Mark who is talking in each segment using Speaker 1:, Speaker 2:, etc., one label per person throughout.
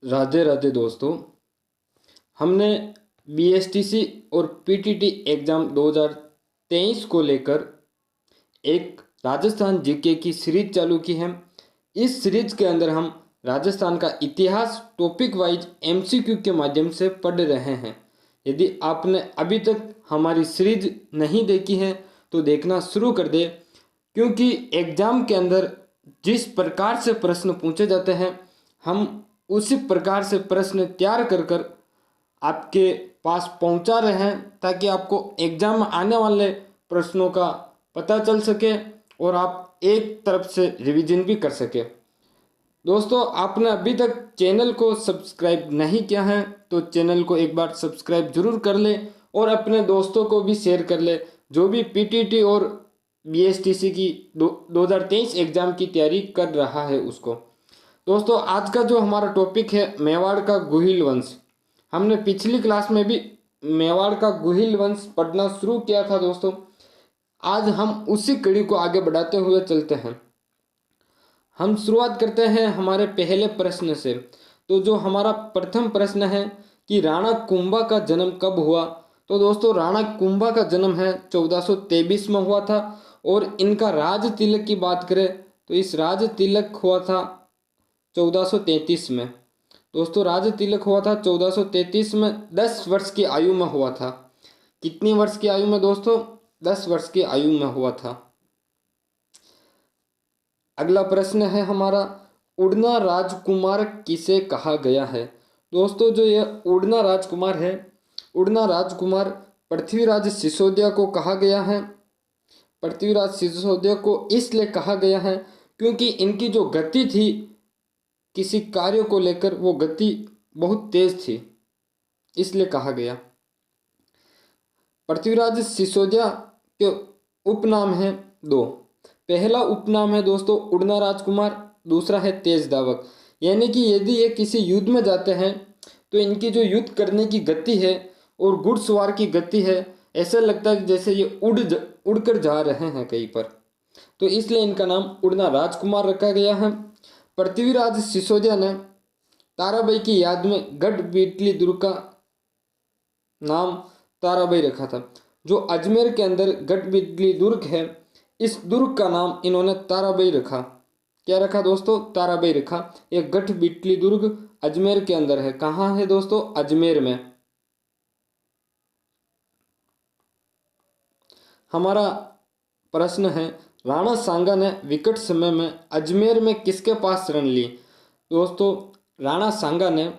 Speaker 1: राधे राधे दोस्तों। हमने बीएसटीसी और पीटीटी एग्ज़ाम 2023 को लेकर एक राजस्थान जीके की सीरीज चालू की है। इस सीरीज के अंदर हम राजस्थान का इतिहास टॉपिक वाइज एमसीक्यू के माध्यम से पढ़ रहे हैं। यदि आपने अभी तक हमारी सीरीज नहीं देखी है तो देखना शुरू कर दे, क्योंकि एग्ज़ाम के अंदर जिस प्रकार से प्रश्न पूछे जाते हैं हम उसी प्रकार से प्रश्न तैयार कर कर आपके पास पहुंचा रहे हैं, ताकि आपको एग्ज़ाम में आने वाले प्रश्नों का पता चल सके और आप एक तरफ से रिवीजन भी कर सके। दोस्तों, आपने अभी तक चैनल को सब्सक्राइब नहीं किया है तो चैनल को एक बार सब्सक्राइब जरूर कर ले और अपने दोस्तों को भी शेयर कर ले जो भी पीटीटी और बीएसटीसी की 2023 एग्ज़ाम की तैयारी कर रहा है उसको। दोस्तों, आज का जो हमारा टॉपिक है मेवाड़ का गुहिल वंश। हमने पिछली क्लास में भी मेवाड़ का गुहिल वंश पढ़ना शुरू किया था दोस्तों। आज हम उसी कड़ी को आगे बढ़ाते हुए चलते हैं। हम शुरुआत करते हैं हमारे पहले प्रश्न से। तो जो हमारा प्रथम प्रश्न है कि राणा कुंभा का जन्म कब हुआ, तो दोस्तों राणा कुंभा का जन्म है 1423 में हुआ था। और इनका राज तिलक की बात करें तो इस राज तिलक हुआ था 1433 में। दोस्तों, राज तिलक हुआ था 1433 में, 10 वर्ष की आयु में हुआ था। कितनी वर्ष की आयु में दोस्तों? 10 वर्ष की आयु में हुआ था। अगला प्रश्न है हमारा, उड़ना राजकुमार किसे कहा गया है? दोस्तों, जो यह उड़ना राजकुमार है, उड़ना राजकुमार पृथ्वीराज सिसोदिया को कहा गया है। पृथ्वीराज सिसोदिया को इसलिए कहा गया है क्योंकि इनकी जो गति थी किसी कार्य को लेकर, वो गति बहुत तेज थी, इसलिए कहा गया। पृथ्वीराज सिसोदिया के उपनाम हैं दो। पहला उपनाम है दोस्तों उड़ना राजकुमार, दूसरा है तेज धावक। यानी कि यदि ये किसी युद्ध में जाते हैं तो इनकी जो युद्ध करने की गति है और घुड़सवार की गति है, ऐसा लगता है जैसे ये उड़कर जा रहे हैं कहीं पर, तो इसलिए इनका नाम उड़ना राजकुमार रखा गया है। पृथ्वीराज सिसोदिया ने ताराबाई की याद में गढ़ बीटली दुर्ग का नाम ताराबाई रखा था। जो अजमेर के अंदर गढ़ बीटली दुर्ग है, इस दुर्ग का नाम इन्होंने ताराबाई रखा। क्या रखा दोस्तों? ताराबाई रखा। एक गढ़ बीटली दुर्ग अजमेर के अंदर है। कहाँ है दोस्तों? अजमेर में। हमारा प्रश्न है, राणा सांगा ने विकट समय में अजमेर में किसके पास शरण ली? दोस्तों, राणा सांगा ने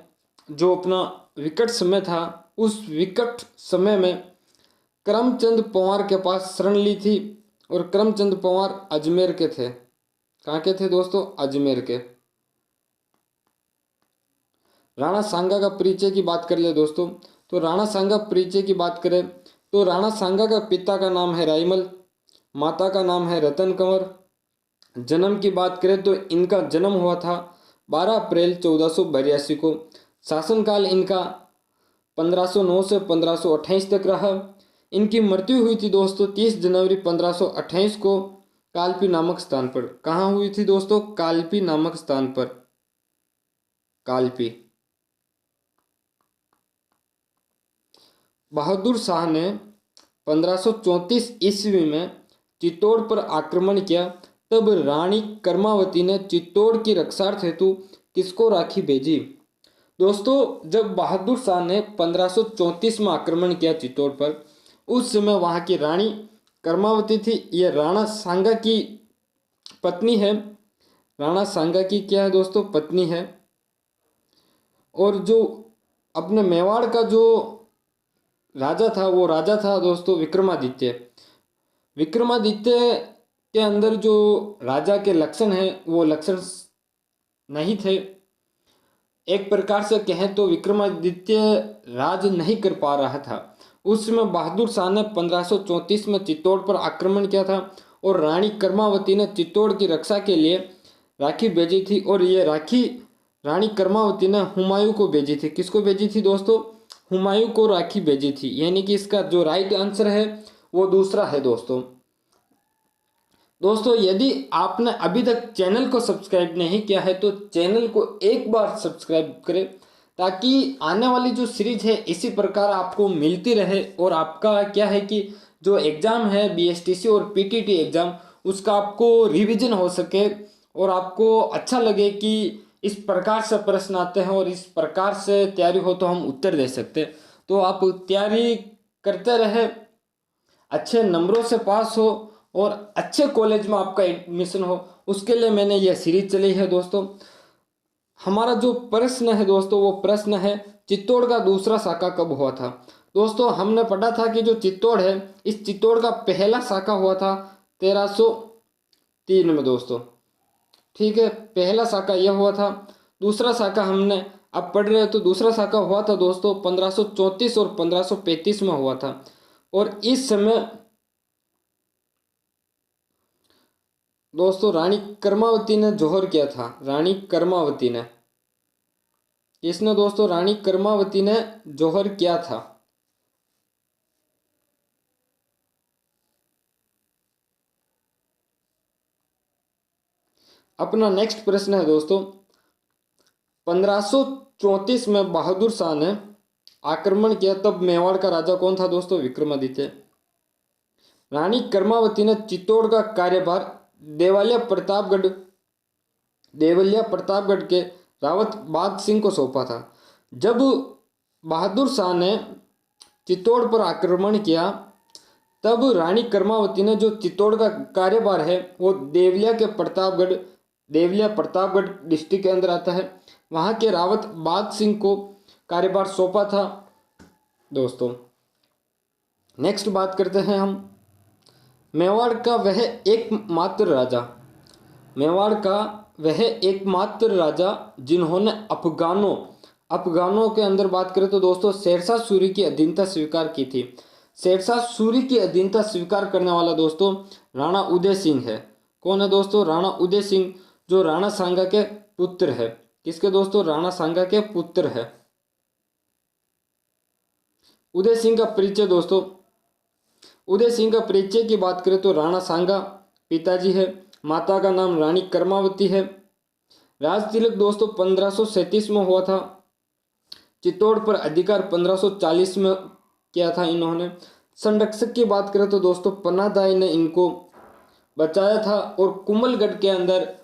Speaker 1: जो अपना विकट समय था, उस विकट समय में करमचंद पवार के पास शरण ली थी। और करमचंद पवार अजमेर के थे। कहाँ के थे दोस्तों? अजमेर के। राणा सांगा का परिचय की बात कर ले दोस्तों, तो राणा सांगा परिचय की बात करें तो राणा सांगा का पिता का नाम है रायमल, माता का नाम है रतन कंवर। जन्म की बात करें तो इनका जन्म हुआ था 12 अप्रैल 1482 को। शासनकाल इनका 1509 से 1528 तक रहा। इनकी मृत्यु हुई थी दोस्तों 30 जनवरी 1528 को कालपी नामक स्थान पर। कहाँ हुई थी दोस्तों? कालपी नामक स्थान पर। कालपी। बहादुर शाह ने 1534 ईस्वी में चित्तौड़ पर आक्रमण किया। तब रानी कर्मावती ने चित्तौड़ की रक्षार्थ हेतु किसको राखी भेजी? दोस्तों, जब बहादुर शाह ने 1534 में आक्रमण किया चित्तौड़ पर, उस समय वहाँ की रानी कर्मावती थी। यह राणा सांगा की पत्नी है। राणा सांगा की क्या है दोस्तों? पत्नी है। और जो अपने मेवाड़ का जो राजा था, वो राजा था दोस्तों विक्रमादित्य। विक्रमादित्य के अंदर जो राजा के लक्षण हैं, वो लक्षण नहीं थे। एक प्रकार से कहें तो विक्रमादित्य राज नहीं कर पा रहा था। उस समय बहादुर शाह ने 1534 में चित्तौड़ पर आक्रमण किया था और रानी कर्मावती ने चित्तौड़ की रक्षा के लिए राखी भेजी थी। और ये राखी रानी कर्मावती ने हुमायूं को भेजी थी। किसको भेजी थी दोस्तों? हुमायूं को राखी भेजी थी। यानी कि इसका जो राइट आंसर है वो दूसरा है दोस्तों। दोस्तों यदि आपने अभी तक चैनल को सब्सक्राइब नहीं किया है तो चैनल को एक बार सब्सक्राइब करें, ताकि आने वाली जो सीरीज है इसी प्रकार आपको मिलती रहे। और आपका क्या है कि जो एग्ज़ाम है बीएसटीसी और पीटीटी एग्ज़ाम, उसका आपको रिवीजन हो सके और आपको अच्छा लगे कि इस प्रकार से प्रश्न आते हैं और इस प्रकार से तैयारी हो तो हम उत्तर दे सकते हैं। तो आप तैयारी करते रहे, अच्छे नंबरों से पास हो और अच्छे कॉलेज में आपका एडमिशन हो, उसके लिए मैंने यह सीरीज चली है दोस्तों। हमारा जो प्रश्न है दोस्तों, वो प्रश्न है चित्तौड़ का दूसरा शाखा कब हुआ था। दोस्तों हमने पढ़ा था कि जो चित्तौड़ है, इस चित्तौड़ का पहला शाखा हुआ था 1303 में दोस्तों। ठीक है, पहला शाखा यह हुआ था। दूसरा शाखा हमने अब पढ़ रहे हैं तो दूसरा शाखा हुआ था दोस्तों 1534 और 1535 में हुआ था। और इस समय दोस्तों रानी कर्मावती ने जौहर किया था। रानी कर्मावती ने, किसने दोस्तों? रानी कर्मावती ने जौहर किया था। अपना नेक्स्ट प्रश्न है दोस्तों, 1534 में बहादुर शाह ने आक्रमण किया, तब मेवाड़ का राजा कौन था दोस्तों? विक्रमादित्य। रानी कर्मावती ने चित्तौड़ का कार्यभार देवलिया प्रतापगढ़ के रावत बाग सिंह को सौंपा था। जब बहादुर शाह ने चित्तौड़ पर आक्रमण किया, तब रानी कर्मावती ने जो चित्तौड़ का कार्यभार है वो देवलिया प्रतापगढ़ डिस्ट्रिक्ट के अंदर आता है, वहाँ के रावत बाग सिंह को कार्यभार सौंपा था दोस्तों। नेक्स्ट बात करते हैं हम मेवाड़ का वह एकमात्र राजा जिन्होंने अफगानों के अंदर बात करें तो दोस्तों शेरशाह सूरी की अधीनता स्वीकार की थी। शेरशाह सूरी की अधीनता स्वीकार करने वाला दोस्तों राणा उदय सिंह है। कौन है दोस्तों? राणा उदय सिंह, जो राणा सांगा के पुत्र है। किसके दोस्तों? राणा सांगा के पुत्र है। उदय सिंह का परिचय दोस्तों, उदय सिंह का परिचय की बात करें तो राणा सांगा पिताजी है, माता का नाम रानी कर्मावती है। राज तिलक दोस्तों 1537 में हुआ था। चित्तौड़ पर अधिकार 1540 में किया था इन्होंने। संरक्षक की बात करें तो दोस्तों पन्नादाई ने इनको बचाया था और कुंभलगढ़ के अंदर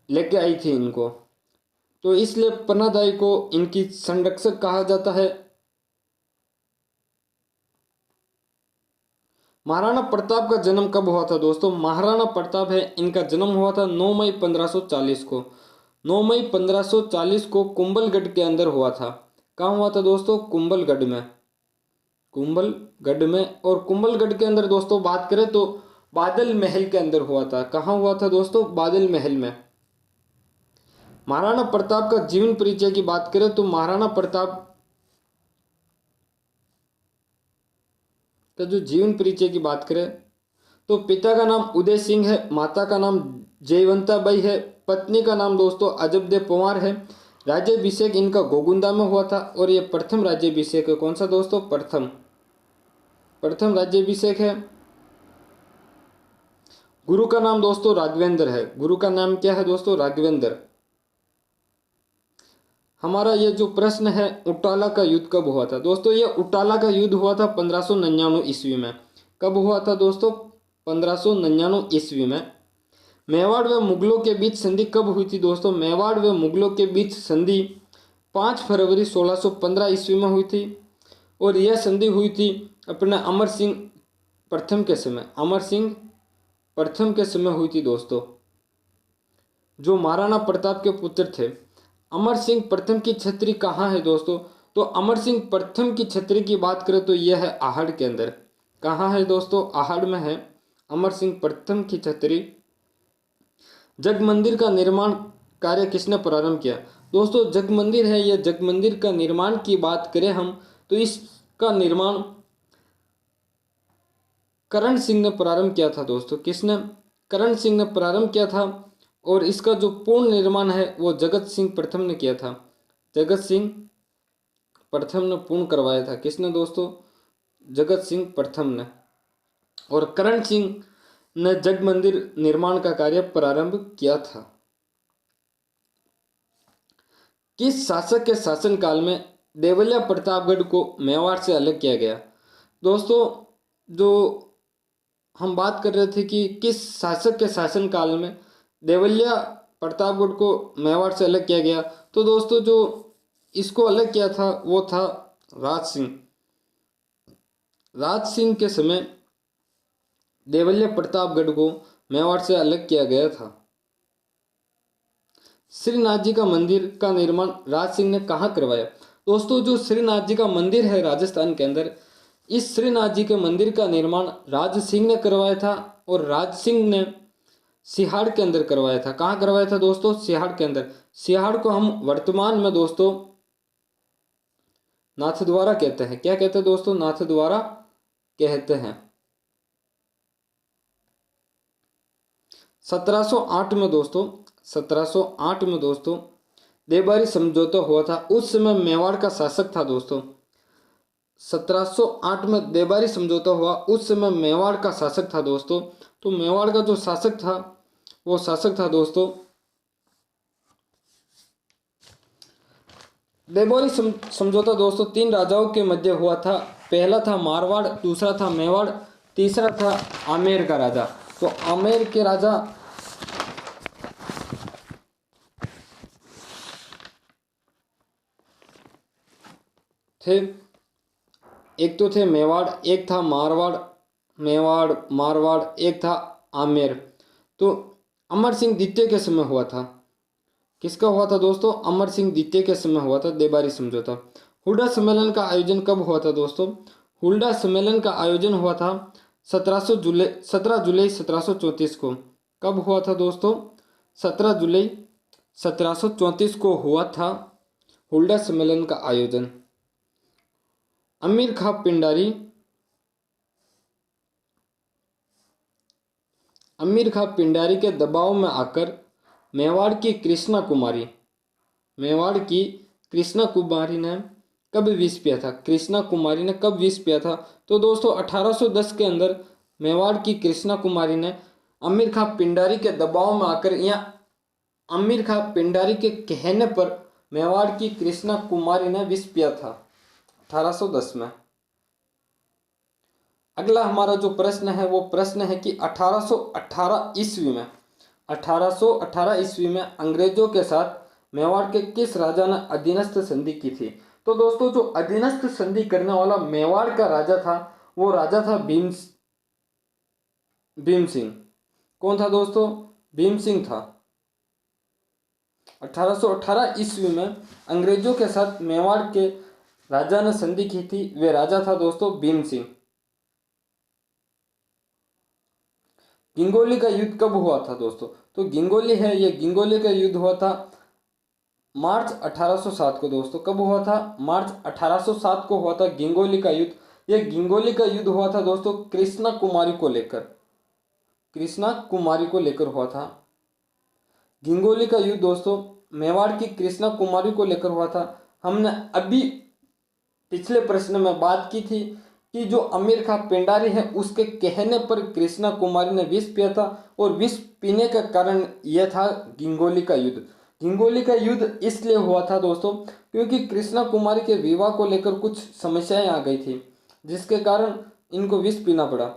Speaker 1: लेके आई थी इनको, तो इसलिए पन्नादाई को इनकी संरक्षक कहा जाता है। महाराणा प्रताप का जन्म कब हुआ था दोस्तों? महाराणा प्रताप है, इनका जन्म हुआ था 9 मई 1540 को। 9 मई 1540 को कुंभलगढ़ के अंदर हुआ था। कहाँ हुआ था दोस्तों? कुंभलगढ़ में। और कुंभलगढ़ के अंदर दोस्तों बात करें तो बादल महल के अंदर हुआ था। कहाँ हुआ था दोस्तों? बादल महल में। महाराणा प्रताप का जीवन परिचय की बात करें तो महाराणा प्रताप का जो जीवन परिचय की बात करें तो पिता का नाम उदय सिंह है, माता का नाम जयवंताबाई है, पत्नी का नाम दोस्तों अजबदेव पंवार है। राज्याभिषेक इनका गोगुंदा में हुआ था और ये प्रथम राज्याभिषेक है। कौन सा दोस्तों? प्रथम राज्याभिषेक है। गुरु का नाम दोस्तों राघवेंद्र है। गुरु का नाम क्या है दोस्तों? राघवेंद्र। हमारा ये जो प्रश्न है उटाला का युद्ध कब हुआ था दोस्तों? ये उटाला का युद्ध हुआ था 1599 ईस्वी में। कब हुआ था दोस्तों? 1599 ईस्वी में। मेवाड़ व मुगलों के बीच संधि कब हुई थी दोस्तों? मेवाड़ व मुगलों के बीच संधि 5 फरवरी 1615 ईस्वी में हुई थी और यह संधि हुई थी अपने अमर सिंह प्रथम के समय हुई थी दोस्तों, जो महाराणा प्रताप के पुत्र थे। अमर सिंह प्रथम की छतरी कहाँ है दोस्तों? तो अमर सिंह प्रथम की छतरी की बात करें तो यह है आहड़ के अंदर। कहाँ है दोस्तों? आहड़ में है अमर सिंह प्रथम की छतरी। जग मंदिर का निर्माण कार्य किसने प्रारंभ किया दोस्तों? जग मंदिर है, यह जग मंदिर का निर्माण की बात करें हम तो इसका निर्माण करण सिंह ने प्रारंभ किया था दोस्तों। किसने? करण सिंह ने प्रारंभ किया था और इसका जो पूर्ण निर्माण है वो जगत सिंह प्रथम ने किया था। जगत सिंह प्रथम ने पूर्ण करवाया था। किसने दोस्तों? जगत सिंह प्रथम ने। और करण सिंह ने जग मंदिर निर्माण का कार्य प्रारंभ किया था? किस शासक के शासनकाल में देवलिया प्रतापगढ़ को मेवाड़ से अलग किया गया? दोस्तों, जो हम बात कर रहे थे कि किस शासक के शासनकाल में देवलिया प्रतापगढ़ को मेवाड़ से अलग किया गया, तो दोस्तों जो इसको अलग किया था वो था राज सिंह। राज सिंह के समय देवलिया प्रतापगढ़ को मेवाड़ से अलग किया गया था। श्रीनाथ जी का मंदिर का निर्माण राज सिंह ने कहाँ करवाया? दोस्तों, जो श्रीनाथ जी का मंदिर है राजस्थान के अंदर, इस श्रीनाथ जी के मंदिर का निर्माण राज सिंह ने करवाया था और राज सिंह ने सिहाड़ के अंदर करवाया था। कहाँ करवाया था दोस्तों? सिहाड़ के अंदर। सिहाड़ को हम वर्तमान में दोस्तों नाथद्वारा कहते हैं। क्या कहते हैं दोस्तों? नाथद्वारा कहते हैं। 1708 में दोस्तों 1708 में दोस्तों देबारी समझौता हुआ था। उस समय मेवाड़ का शासक था दोस्तों। 1708 में देबारी समझौता हुआ, उस समय मेवाड़ का शासक था दोस्तों। तो मेवाड़ का जो शासक था वो शासक था दोस्तों देबारी समझौता दोस्तों 3 राजाओं के मध्य हुआ था। पहला था मारवाड़, दूसरा था मेवाड़, तीसरा था आमेर का राजा। तो आमेर के राजा थे, एक तो थे मेवाड़, एक था मारवाड़, मेवाड़ मारवाड़, एक था आमेर। तो अमर सिंह द्वितीय के समय हुआ था। किसका हुआ था दोस्तों? अमर सिंह द्वितीय के समय हुआ था देबारी समझौता। हुड्डा सम्मेलन का आयोजन कब हुआ था दोस्तों? हुड्डा सम्मेलन का आयोजन हुआ था 17 जुलाई 1734 को। कब हुआ था दोस्तों? 17 जुलाई 1734 को हुआ था हुड्डा सम्मेलन का आयोजन। अमीर खां पिंडारी के दबाव में आकर मेवाड़ की कृष्णा कुमारी ने कब विष पिया था? कृष्णा कुमारी ने कब विष पिया था? तो दोस्तों 1810 के अंदर मेवाड़ की कृष्णा कुमारी ने अमीर खां पिंडारी के दबाव में आकर या अमीर खां पिंडारी के कहने पर मेवाड़ की कृष्णा कुमारी ने विष पिया था 1810 में। अगला हमारा जो प्रश्न है वो प्रश्न है कि 1818 ईस्वी में अंग्रेजों के साथ मेवाड़ के किस राजा ने अधीनस्थ संधि की थी? तो दोस्तों जो अधीनस्थ संधि करने वाला मेवाड़ का राजा था वो राजा था भीम सिंह। कौन था दोस्तों? भीम सिंह था। 1818 ईस्वी में अंग्रेजों के साथ मेवाड़ के राजा ने संधि की थी, वे राजा था दोस्तों भीम सिंह। गिंगोली का युद्ध कब हुआ था दोस्तों? तो गिंगोली है, ये गिंगोली का युद्ध हुआ था मार्च 1807 को दोस्तों। कब हुआ था? मार्च 1807 को हुआ था गिंगोली का युद्ध। ये गिंगोली का युद्ध हुआ था दोस्तों कृष्णा कुमारी को लेकर हुआ था। गिंगोली का युद्ध दोस्तों मेवाड़ की कृष्णा कुमारी को लेकर हुआ था। हमने अभी पिछले प्रश्न में बात की थी कि जो अमीर खां पिंडारी है उसके कहने पर कृष्णा कुमारी ने विष पिया था और विष पीने का कारण यह था गिंगोली का युद्ध। गिंगोली का युद्ध इसलिए हुआ था दोस्तों क्योंकि कृष्णा कुमारी के विवाह को लेकर कुछ समस्याएं आ गई थी, जिसके कारण इनको विष पीना पड़ा।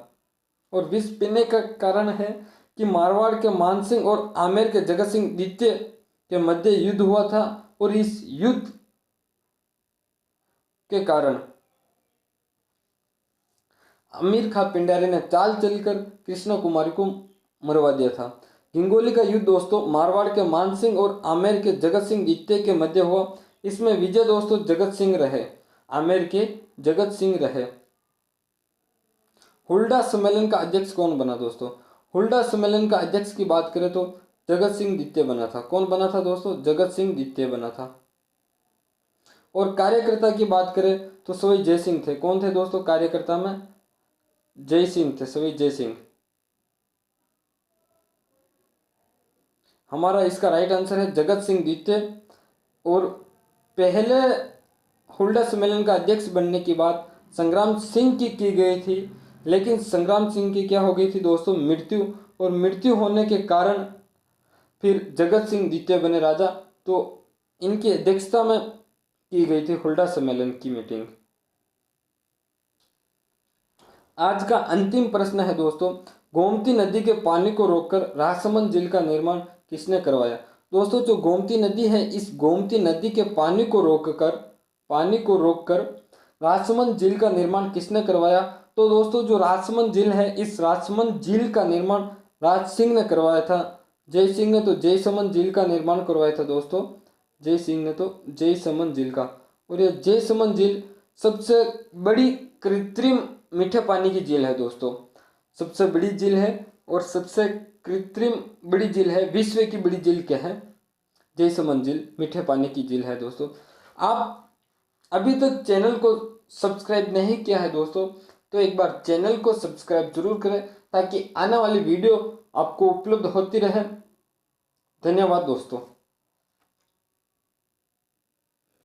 Speaker 1: और विष पीने का कारण है कि मारवाड़ के मानसिंह और आमेर के जगत सिंह द्वितीय के मध्य युद्ध हुआ था और इस युद्ध के कारण अमीर खां पिंडारी ने चाल चलकर कृष्णा कुमारी को मरवा दिया था। गिंगोली का युद्ध दोस्तों मारवाड़ के मानसिंह और आमेर के जगत सिंह द्वितीय के मध्य हुआ। इसमें विजय दोस्तों जगत सिंह रहे, आमेर के जगत सिंह रहे। हुड्डा सम्मेलन का अध्यक्ष कौन बना दोस्तों? हुड्डा सम्मेलन का अध्यक्ष की बात करें तो जगत सिंह द्वितीय बना था। कौन बना था दोस्तों? जगत सिंह द्वितीय बना था। और कार्यकर्ता की बात करें तो सवाई जय सिंह थे। कौन थे दोस्तों कार्यकर्ता में? जय सिंह थे, सवाई जय सिंह। हमारा इसका राइट आंसर है जगत सिंह द्वितीय। और पहले हुड्डा सम्मेलन का अध्यक्ष बनने की बात संग्राम सिंह की गई थी, लेकिन संग्राम सिंह की क्या हो गई थी दोस्तों, मृत्यु। और मृत्यु होने के कारण फिर जगत सिंह द्वितीय बने राजा। तो इनकी अध्यक्षता में की गई थी हुल्डा सम्मेलन की मीटिंग। आज का अंतिम प्रश्न है दोस्तों, गोमती नदी के पानी को रोककर राजसमंद झील का निर्माण किसने करवाया। दोस्तों जो गोमती नदी है, इस गोमती नदी के पानी को रोककर राजसमंद झील का निर्माण किसने करवाया। तो दोस्तों जो राजसमंद झील है, इस राजसमंद झील का निर्माण राज सिंह ने करवाया था। जय सिंह ने तो जयसमंद झील का निर्माण करवाया था दोस्तों, जय सिंह ने तो जयसमंद झील का। और ये जयसमंद झील सबसे बड़ी कृत्रिम मीठे पानी की झील है दोस्तों, सबसे बड़ी झील है और सबसे कृत्रिम बड़ी झील है। विश्व की बड़ी झील क्या है, जयसमंद झील मीठे पानी की झील है दोस्तों। आप अभी तक चैनल को सब्सक्राइब नहीं किया है दोस्तों, तो एक बार चैनल को सब्सक्राइब जरूर करें ताकि आने वाली वीडियो आपको उपलब्ध होती रहे। धन्यवाद दोस्तों।